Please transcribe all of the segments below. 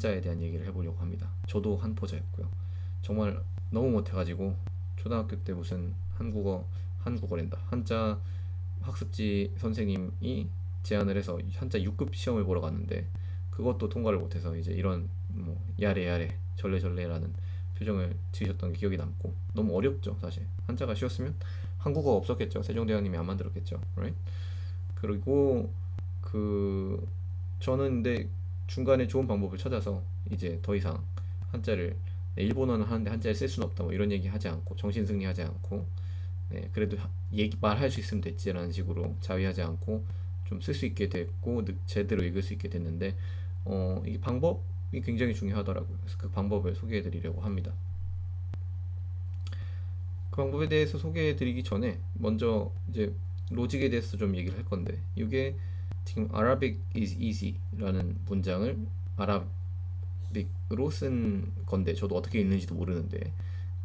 한자에 대한 얘기를 해보려고 합니다. 저도 한포자였고요. 정말 너무 못해가지고 초등학교 때 무슨 한국어랜다 한자 학습지 선생님이 제안을 해서 한자 6급 시험을 보러 갔는데 그것도 통과를 못해서 이제 이런 뭐 야래 야래 절레절레라는 표정을 지으셨던 게 기억이 남고, 너무 어렵죠. 사실 한자가 쉬웠으면 한국어 없었겠죠. 세종대왕님이 안 만들었겠죠. right? 그리고 그 저는 근데 중간에 좋은 방법을 찾아서 이제 더 이상 한자를, 일본어는 하는데 한자를 쓸 수는 없다 뭐 이런 얘기 하지 않고, 정신승리하지 않고, 네, 그래도 얘기 말할 수 있으면 됐지라는 식으로 자위하지 않고 좀 쓸 수 있게 됐고 제대로 읽을 수 있게 됐는데, 이 방법이 굉장히 중요하더라고요. 그래서 그 방법을 소개해 드리려고 합니다. 그 방법에 대해서 소개해 드리기 전에 먼저 이제 로직에 대해서 좀 얘기를 할 건데, 이게 지금 Arabic is easy라는 문장을 아라빅으로 쓴 건데 저도 어떻게 읽는지도 모르는데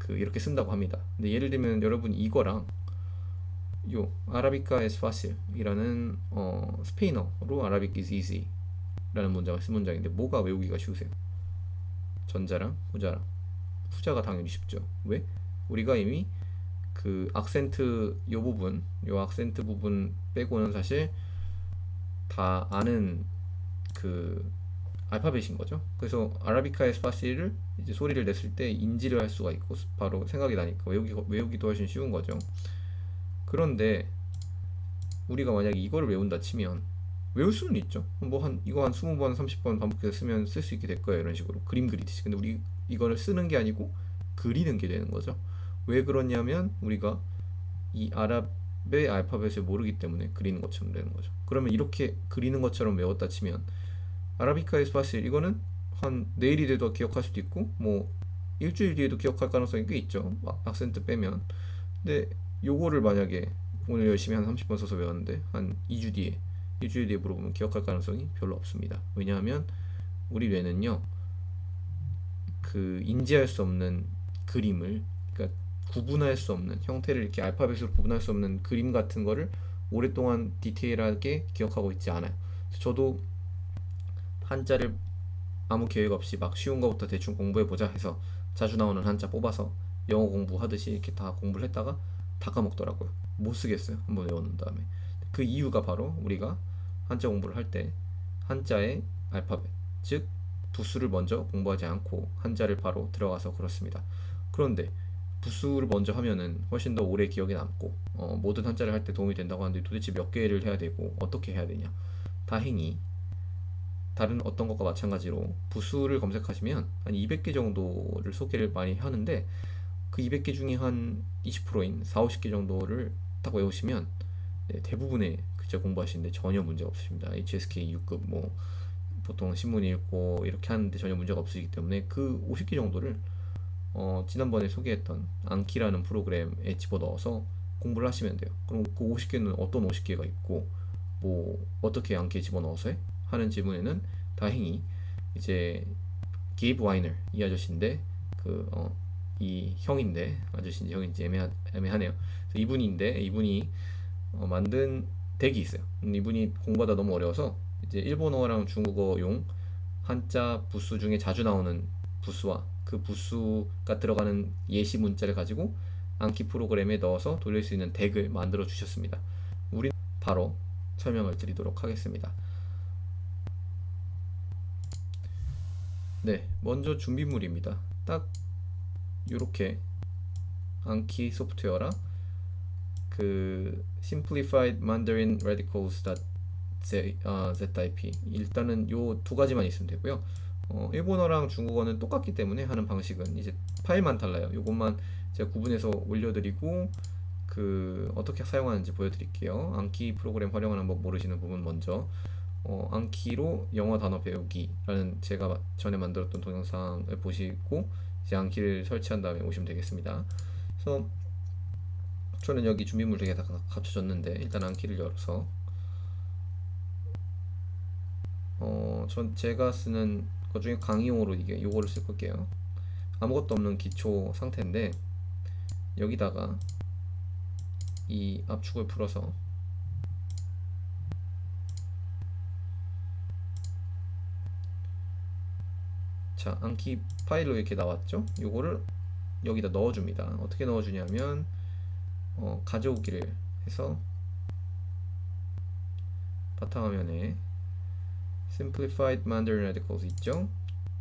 이렇게 쓴다고 합니다. 근데 예를 들면 여러분 이거랑 요 아라비카 es fácil이라는 스페인어로 Arabic is easy라는 문장을 쓴 문장인데 뭐가 외우기가 쉬우세요? 전자랑 후자랑. 후자가 당연히 쉽죠. 왜? 우리가 이미 그 악센트 요 악센트 부분 빼고는 사실 다 아는 그 알파벳인 거죠. 그래서 아라비카 에스파시를 이제 소리를 냈을 때 인지를 할 수가 있고 바로 생각이 나니까 외우기도 훨씬 쉬운 거죠. 그런데 우리가 만약에 이거를 외운다 치면 외울 수는 있죠. 뭐 한 이거 한 20번, 30번 반복해서 쓰면 쓸 수 있게 될 거예요. 이런 식으로 그림 그리듯이. 근데 우리 이거를 쓰는 게 아니고 그리는 게 되는 거죠. 왜 그러냐면 우리가 이 아랍의 알파벳을 모르기 때문에 그리는 것처럼 되는 거죠. 그러면 이렇게 그리는 것처럼 외웠다 치면 아라비카 에스파실 이거는 한 내일이 돼도 기억할 수도 있고 뭐 일주일 뒤에도 기억할 가능성이 꽤 있죠. 악센트 빼면. 근데 요거를 만약에 오늘 열심히 한 30번 써서 외웠는데 한 2주 뒤에 일주일 뒤에 물어보면 기억할 가능성이 별로 없습니다. 왜냐하면 우리 뇌는요, 인지할 수 없는 그림을, 그러니까 구분할 수 없는 형태를 이렇게 알파벳으로 구분할 수 없는 그림 같은 거를 오랫동안 디테일하게 기억하고 있지 않아요. 저도 한자를 아무 계획 없이 막 쉬운 거부터 대충 공부해 보자 해서 자주 나오는 한자 뽑아서 영어 공부하듯이 이렇게 다 공부를 했다가 다 까먹더라고요. 못 쓰겠어요. 한번 외워놓은 다음에. 그 이유가 바로 우리가 한자 공부를 할 때 한자의 알파벳, 즉 부수를 먼저 공부하지 않고 한자를 바로 들어가서 그렇습니다. 그런데 부수를 먼저 하면은 훨씬 더 오래 기억에 남고, 모든 한자를 할 때 도움이 된다고 하는데 도대체 몇 개를 해야 되고 어떻게 해야 되냐? 다행히 다른 어떤 것과 마찬가지로 부수를 검색하시면 한 200개 정도를 소개를 많이 하는데, 그 200개 중에 한 20%인 4, 50개 정도를 딱 외우시면, 네, 대부분의 글자 공부하시는데 전혀 문제 없으십니다. HSK 6급 뭐 보통 신문 읽고 이렇게 하는데 전혀 문제가 없으시기 때문에 그 50개 정도를 지난번에 소개했던 안키라는 프로그램에 집어넣어서 공부를 하시면 돼요. 그럼 그 50개는 어떤 50개가 있고 뭐 어떻게 안키에 집어넣어서 해? 하는 질문에는 다행히 이제 게이브 와이너 이 아저씨인데 이 형인데 아저씨인지 형인지 애매하네요. 이분이 만든 덱이 있어요. 이분이 공부하다 너무 어려워서 이제 일본어랑 중국어용 한자 부수 중에 자주 나오는 부수와 그 부수가 들어가는 예시 문자를 가지고 암기 프로그램에 넣어서 돌릴 수 있는 덱을 만들어 주셨습니다. 우리 바로 설명을 드리도록 하겠습니다. 네, 먼저 준비물입니다. 딱 이렇게 암기 소프트웨어랑 Simplified Mandarin Radicals ZIP, 일단은 요 두 가지만 있으면 되고요. 일본어랑 중국어는 똑같기 때문에 하는 방식은 이제 파일만 달라요. 요것만 제가 구분해서 올려드리고 어떻게 사용하는지 보여드릴게요. 암기 프로그램 활용하는 법 모르시는 부분 먼저, 암기로 영어 단어 배우기라는 제가 전에 만들었던 동영상을 보시고 이제 암기를 설치한 다음에 오시면 되겠습니다. 그래서 저는 여기 준비물 되게 다 갖춰졌는데 일단 암기를 열어서 제가 쓰는 것 중에 강의용으로 요거를 쓸 거게요. 아무것도 없는 기초 상태인데 여기다가 이 압축을 풀어서 자, 안키 파일로 이렇게 나왔죠? 요거를 여기다 넣어줍니다. 어떻게 넣어주냐면 가져오기를 해서 바탕화면에 Simplified Mandarin Articles 있죠?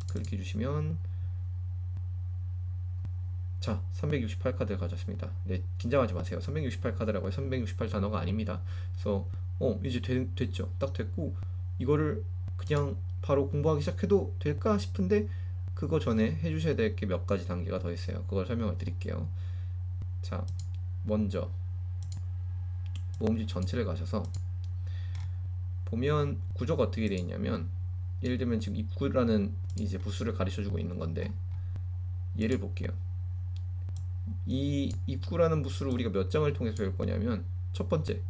클릭해 주시면 자, 368카드를 가졌습니다. 네, 긴장하지 마세요. 368카드라고 해서 368 단어가 아닙니다. 그래서 이제 됐죠. 딱 됐고 이거를 그냥 바로 공부하기 시작해도 될까 싶은데 그거 전에 해주셔야 될 게 몇 가지 단계가 더 있어요. 그걸 설명을 드릴게요. 자, 먼저 모음집 전체를 가셔서 보면 구조가 어떻게 되어 있냐면 예를 들면 지금 입구라는 이제 부수를 가르쳐 주고 있는 건데 얘를 볼게요. 이 입구라는 부수를 우리가 몇 장을 통해서 배울 거냐면 첫 번째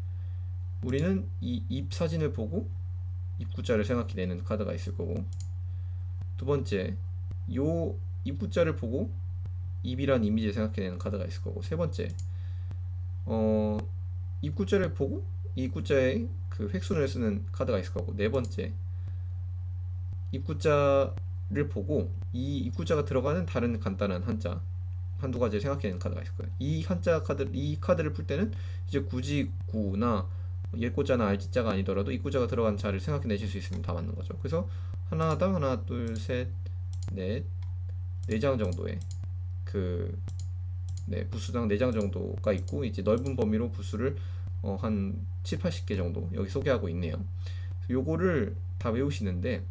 우리는 이 입 사진을 보고 입구자를 생각해내는 카드가 있을 거고 두 번째 요 입구자를 보고 입이란 이미지를 생각해내는 카드가 있을 거고 세 번째 입구자를 보고 이 입구자의 그 획순을 쓰는 카드가 있을 거고 네 번째 입구자를 보고 이 입구자가 들어가는 다른 간단한 한자 한두 가지를 생각해내는 카드가 있을 거예요. 이 카드를 풀 때는 이제 굳이 구나 예꼬자나 알지자가 아니더라도 입구자가 들어간 자를 생각해내실 수 있으면 다 맞는 거죠. 그래서 하나당 하나, 둘, 셋, 넷, 4장 정도의 부수당 4장 정도가 있고 이제 넓은 범위로 부수를 한 7, 80개 정도 여기 소개하고 있네요. 요거를 다 외우시는데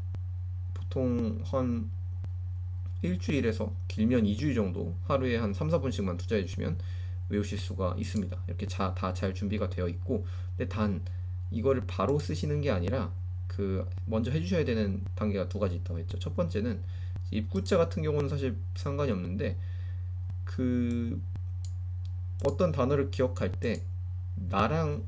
보통 한 일주일에서 길면 2주일 정도 하루에 한 3, 4분씩만 투자해 주시면 외우실 수가 있습니다. 이렇게 다 잘 준비가 되어 있고 근데 단 이거를 바로 쓰시는 게 아니라 그 먼저 해주셔야 되는 단계가 두 가지 있다고 했죠. 첫 번째는 입구자 같은 경우는 사실 상관이 없는데 그 어떤 단어를 기억할 때 나랑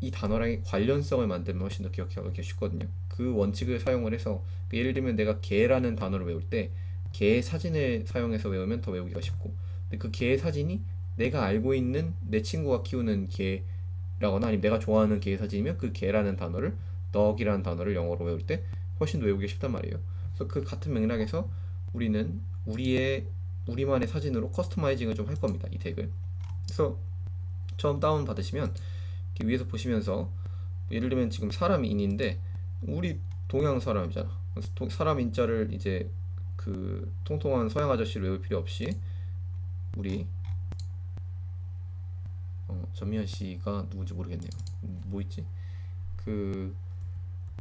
이 단어랑의 관련성을 만들면 훨씬 더 기억하기 쉽거든요. 그 원칙을 사용을 해서 예를 들면 내가 개라는 단어를 외울 때 개 사진을 사용해서 외우면 더 외우기가 쉽고 근데 그 개 사진이 내가 알고 있는 내 친구가 키우는 개라거나 아니면 내가 좋아하는 개 사진이면 그 개라는 단어를 dog이라는 단어를 영어로 외울 때 훨씬 더 외우기 쉽단 말이에요. 그래서 그 같은 맥락에서 우리는 우리만의 사진으로 커스터마이징을 좀 할 겁니다. 이 덱을. 그래서 처음 다운 받으시면 이렇게 위에서 보시면서 예를 들면 지금 사람 인인데 우리 동양 사람이잖아. 그래서 사람 인자를 이제 그 통통한 서양 아저씨를 외울 필요 없이 우리 전미연 씨가 누군지 모르겠네요. 뭐 있지? 그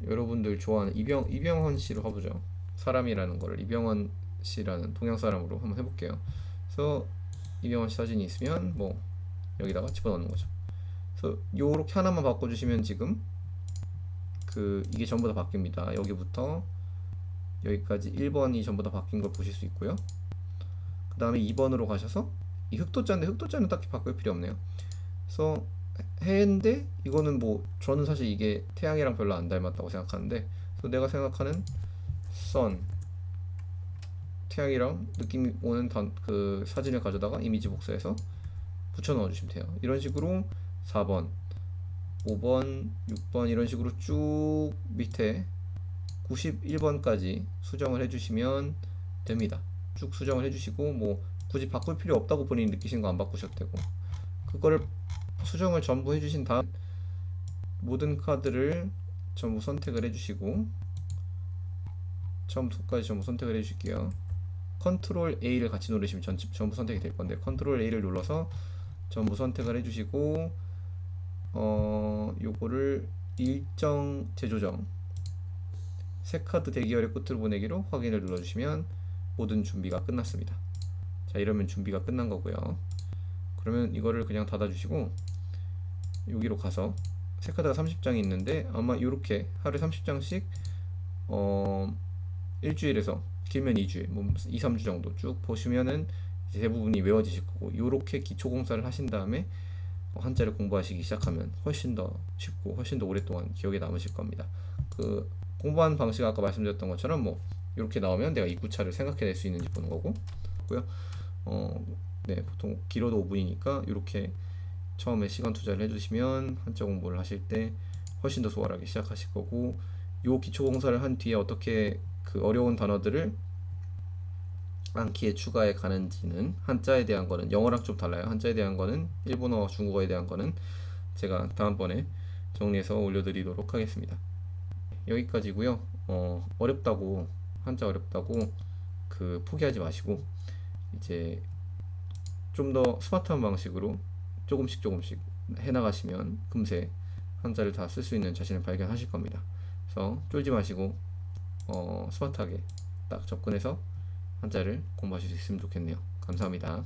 여러분들 좋아하는 이병헌 씨로 해보죠. 사람이라는 거를 이병헌 씨라는 동양 사람으로 한번 해볼게요. 그래서 이병헌 씨 사진이 있으면 뭐 여기다가 집어넣는 거죠. 그래서 요렇게 하나만 바꿔주시면 지금 이게 전부 다 바뀝니다. 여기부터 여기까지 1번이 전부 다 바뀐 걸 보실 수 있고요. 그 다음에 2번으로 가셔서 이 흑도자인데 흑도자는 딱히 바꿀 필요 없네요. 그래서 해인데 이거는 뭐 저는 사실 이게 태양이랑 별로 안 닮았다고 생각하는데 그래서 내가 생각하는 sun 태양이랑 느낌이 오는 그 사진을 가져다가 이미지 복사해서 붙여 넣어 주시면 돼요. 이런 식으로 4번 5번 6번 이런 식으로 쭉 밑에 91번까지 수정을 해주시면 됩니다. 쭉 수정을 해주시고 뭐 굳이 바꿀 필요 없다고 본인이 느끼시는 거 안 바꾸셔도 되고 그거를 수정을 전부 해주신 다음 모든 카드를 전부 선택을 해주시고 처음부터까지 전부 선택을 해주실게요. 컨트롤 A를 같이 누르시면 전부 선택이 될 건데 컨트롤 A를 눌러서 전부 선택을 해주시고 요거를 일정 재조정 새 카드 대기열의 끝으로 보내기로 확인을 눌러주시면 모든 준비가 끝났습니다. 자, 이러면 준비가 끝난 거고요. 그러면 이거를 그냥 닫아주시고 여기로 가서 새 카드가 30장이 있는데 아마 이렇게 하루에 30장씩 일주일에서 길면 2주에 뭐 2, 3주 정도 쭉 보시면은 이제 대부분이 외워지실 거고 이렇게 기초 공사를 하신 다음에 한자를 공부하시기 시작하면 훨씬 더 쉽고 훨씬 더 오랫동안 기억에 남으실 겁니다. 그 공부하는 방식 아까 말씀드렸던 것처럼 뭐 이렇게 나오면 내가 입구차를 생각해낼 수 있는지 보는 거고 네, 보통 길어도 5분이니까 이렇게 처음에 시간 투자를 해주시면 한자 공부를 하실 때 훨씬 더 수월하게 시작하실 거고 요 기초 공사를 한 뒤에 어떻게 그 어려운 단어들을 안키에 추가해 가는지는, 한자에 대한 거는 영어랑 좀 달라요. 한자에 대한 거는, 일본어, 중국어에 대한 거는 제가 다음번에 정리해서 올려드리도록 하겠습니다. 여기까지고요. 어렵다고, 한자 어렵다고 포기하지 마시고, 이제 좀 더 스마트한 방식으로 조금씩 조금씩 해나가시면 금세 한자를 다 쓸 수 있는 자신을 발견하실 겁니다. 그래서 쫄지 마시고 스마트하게 딱 접근해서 한자를 공부하실 수 있으면 좋겠네요. 감사합니다.